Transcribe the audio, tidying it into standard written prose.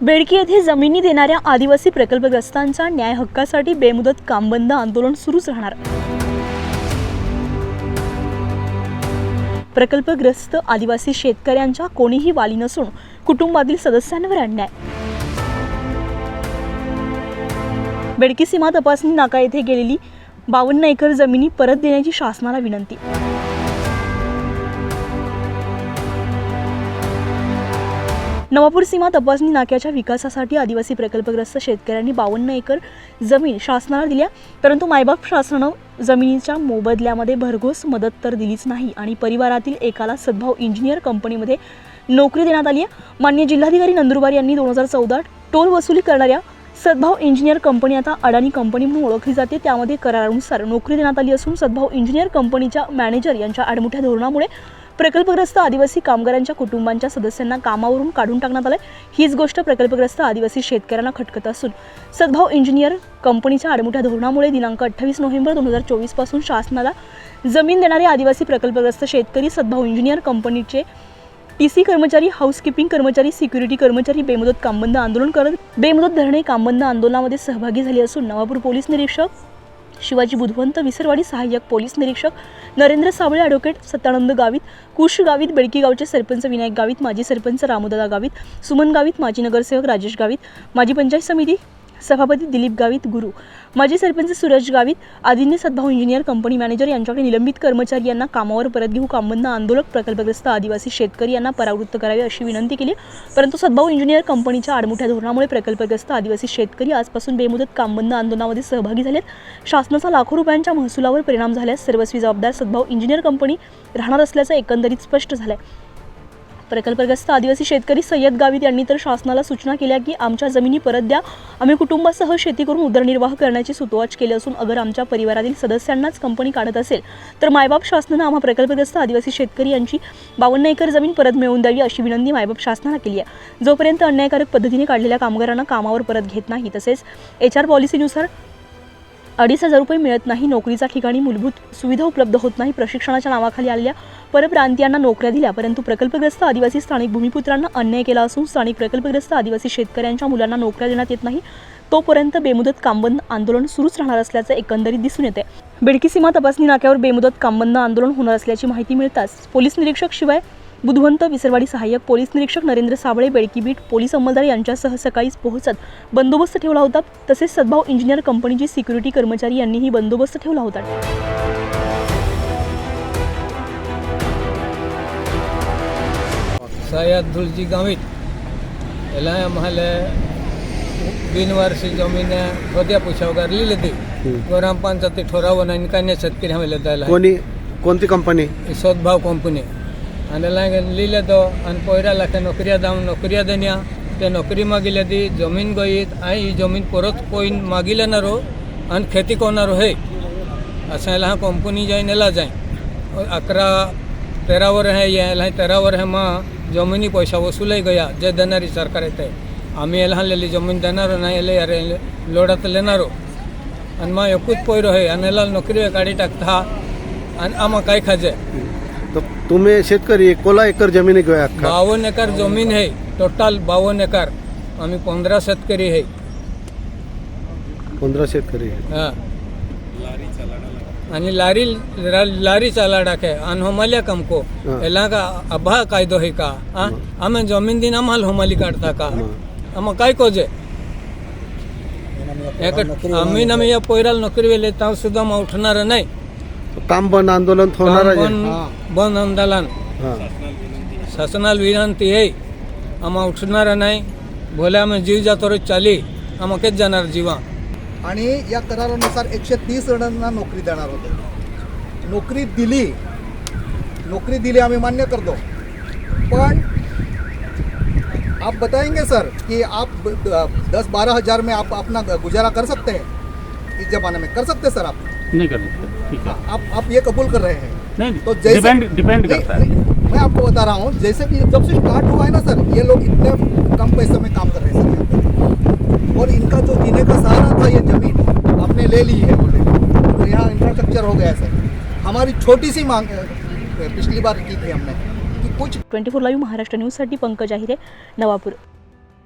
बेडकी येथे जमिनी देणाऱ्या आदिवासी प्रकल्पग्रस्तांच्या न्याय हक्कासाठी बेमुदत कामबंद आंदोलन सुरूच राहणार। प्रकल्पग्रस्त आदिवासी शेतकऱ्यांच्या कोणीही वाली नसून कुटुंबातील सदस्यांवर अन्याय। बेडकी सीमा तपासणी नाका येथे गेलेली 52 एकर जमिनी परत देण्याची शासनाला विनंती। नवापूर सीमा तपासणी नाक्याच्या विकासासाठी आदिवासी प्रकल्पग्रस्त शेतकऱ्यांनी 52 एकर जमीन शासनाला दिल्या, परंतु मायबाप शासनानं जमिनीच्या मोबदल्यामध्ये भरघोस मदत तर दिलीच नाही आणि परिवारातील एकाला सद्भाव इंजिनियर कंपनीमध्ये नोकरी देण्यात आली आहे। माननीय जिल्हाधिकारी नंदुरबार यांनी 2014 टोल वसुली करणाऱ्या सद्भाव इंजिनियर कंपनी आता अडाणी कंपनी म्हणून ओळखली जाते, त्यामध्ये करारानुसार नोकरी देण्यात आली असून सद्भाव इंजिनियर कंपनीच्या मॅनेजर यांच्या आडमुठ्या धोरणामुळे प्रकल्पग्रस्त आदिवासी कामगारांच्या कुटुंबांच्या सदस्यांना कामावरून काढून टाकण्यात आले। हीच गोष्ट प्रकल्पग्रस्त आदिवासी शेतकऱ्यांना खटकत असून सद्भाव इंजिनियर कंपनीच्या आडमुठ्या धोरणामुळे दिनांक 28 नोव्हेंबर 2024 पासून शासनाला जमीन देणारे आदिवासी प्रकल्पग्रस्त शेतकरी सद्भाव इंजिनियर कंपनीचे टीसी कर्मचारी, हाऊसकीपिंग कर्मचारी, सिक्युरिटी कर्मचारी बेमुदत कामबंद आंदोलन करत बेमुदत धरणे कामबंद आंदोलनामध्ये सहभागी झाले असून नवापूर पोलीस निरीक्षक शिवाजी बुधवंत, विसरवाडी सहाय्यक पोलीस निरीक्षक नरेंद्र साबळे, ॲडव्होकेट सत्यानंद गावित, कुश गावित, बेडकी गावचे सरपंच विनायक गावित, माजी सरपंच रामदादा गावित, सुमन गावित, माजी नगरसेवक राजेश गावित, माजी पंचायत समिती सभापती दिलीप गावित, गुरु, माजी सरपंच सूरज गावित आदींनी सद्भाव इंजिनियर कंपनी मॅनेजर यांच्याकडे निलंबित कर्मचारी यांना कामावर परत घेऊ कामबंद आंदोलक प्रकल्पग्रस्त आदिवासी शेतकरी यांना परावृत्त करावे अशी विनंती केली, परंतु सद्भाव इंजिनियर कंपनीच्या आडमुठ्या धोरणामुळे प्रकल्पग्रस्त आदिवासी शेतकरी आजपासून बेमुदत कामबंद आंदोलनामध्ये सहभागी झालेत। शासनाचा लाखो रुपयांच्या महसुलावर परिणाम झाल्यास सर्वस्वी जबाबदार सद्भाव इंजिनियर कंपनी राहणार असल्याचं एकंदरीत स्पष्ट झालंय। प्रकल्पग्रस्त आदिवासी शेतकरी सय्यद गावित यांनी तर शासनाला सूचना केल्या की आमच्या जमिनी परत द्या, आम्ही कुटुंबासह शेती करून उदरनिर्वाह करण्याची सुतोवाच केली असून अगर आमच्या परिवारातील सदस्यांनाच कंपनी काढत असेल तर मायबाप शासनानं आम्हा प्रकल्पग्रस्त आदिवासी शेतकरी यांची 52 एकर जमीन परत मिळवून द्यावी अशी विनंती मायबाप शासनाला केली आहे। जोपर्यंत अन्यायकारक पद्धतीने काढलेल्या कामगारांना कामावर परत घेत नाही, तसेच HR पॉलिसीनुसार 2,500 रुपये मिळत नाही, नोकरीच्या ठिकाणी मूलभूत सुविधा उपलब्ध होत नाही, प्रशिक्षणाच्या नावाखाली आलेल्या परप्रांतीयांना नोकऱ्या दिल्या परंतु प्रकल्पग्रस्त आदिवासी स्थानिक भूमिपुत्रांना अन्याय केला असून स्थानिक प्रकल्पग्रस्त आदिवासी शेतकऱ्यांच्या मुलांना नोकऱ्या देण्यात येत नाही, तोपर्यंत बेमुदत कामबंद आंदोलन सुरूच राहणार असल्याचं एकंदरीत दिसून येते। बेडकी सीमा तपासणी नाक्यावर बेमुदत कामबंद आंदोलन होणार असल्याची माहिती मिळताच पोलीस निरीक्षक शिवाय बुधवंत, विसरवाडी सहाय्यक पोलीस निरीक्षक नरेंद्र साबळे, बेडकी बीट पोलीस अंमलदार यांच्यासह सकाळीच पोहोचत बंदोबस्त ठेवला होता, तसेच सद्भाव इंजिनियर कंपनीची सिक्युरिटी कर्मचारी यांनीही बंदोबस्त ठेवला होता। सैयद दुलजी गावित महले बिनवारसी जमीन होद्या पुछावगार ली लेती ग्राम पंचायत ठोरावन इनका शेतकरी हमें लेता कोणती कंपनी? सद्भाव कंपनी आणि लिहिले तो आणि पोयरा लाखे नोकरिया जाऊन नोकरिया देण्या ते नोकरी मागिले दी जमीन गईत आई ही जमीन परत कोई मागिले नारो आणि खेती कोणारो है असं हा कंपनी जाई नेला जाय 11-13 वर है ये 13 वर है माँ जमिनी पैसा वसूल गया जे देणारी सरकार येते आम्ही याला लेली जमीन देणार नाही यार लोडात लेणारो आणि मग एकूच पोयरो है आणि याला नोकरी काढी टाकता आणि आम्हा काय खाजे। तो तुम्ही शेतकरी कोला एकर जमीन गया? 52 एकर जमीन है, टोटल 52 एकर, आम्ही 15 शेतकरी है। 15 शेतकरी हाँ आणि लारी चाला डाके आणि होमाल्या कमको एला का अभा कायदो है का आम्ही जमीन दिन आम्हाला होमाली काढता का आम्हा काय कोजे आम्ही ना मी या पोयराला नोकरी वेले ताव सुद्धा मग उठणार नाही, काम बंद आंदोलन होणार आहे। बंद आंदोलन शासनाला विनंती आहे आम्हा उठणार नाही, भोले आम्ही जीव जातो रोज चाली आम्हा केच जाणार जीवा। आणि या करारानुसार 130 जणांना नोकरी देणार होते, नोकरी दिली आम्ही मान्य करतो, पण आप बताएंगे सर कि आप 10-12 हज़ार में आप अपना गुजारा कर सकते हैं? इस जमाने में कर सकते सर? आप नहीं कर सकते, ठीक है। आप ये कबूल कर रहे हैं? नहीं, तो जैसे डिपेंड करता है। मैं आपको बता रहा हूँ जैसे कि जब से स्टार्ट हुआ है ना सर, ये लोग इतने कम पैसे में काम कर रहे हैं सर यहाँ पे, और इनका जो जीने का सहारा था ये जमीन आपने ले ली है बोले, तो यहाँ इंफ्रास्ट्रक्चर हो गया सर। हमारी छोटी सी मांग पिछली बार की थी हमने कि कुछ। 24 लाईव्ह महाराष्ट्र न्यूजसाठी पंकज आहिरे, नवापूर।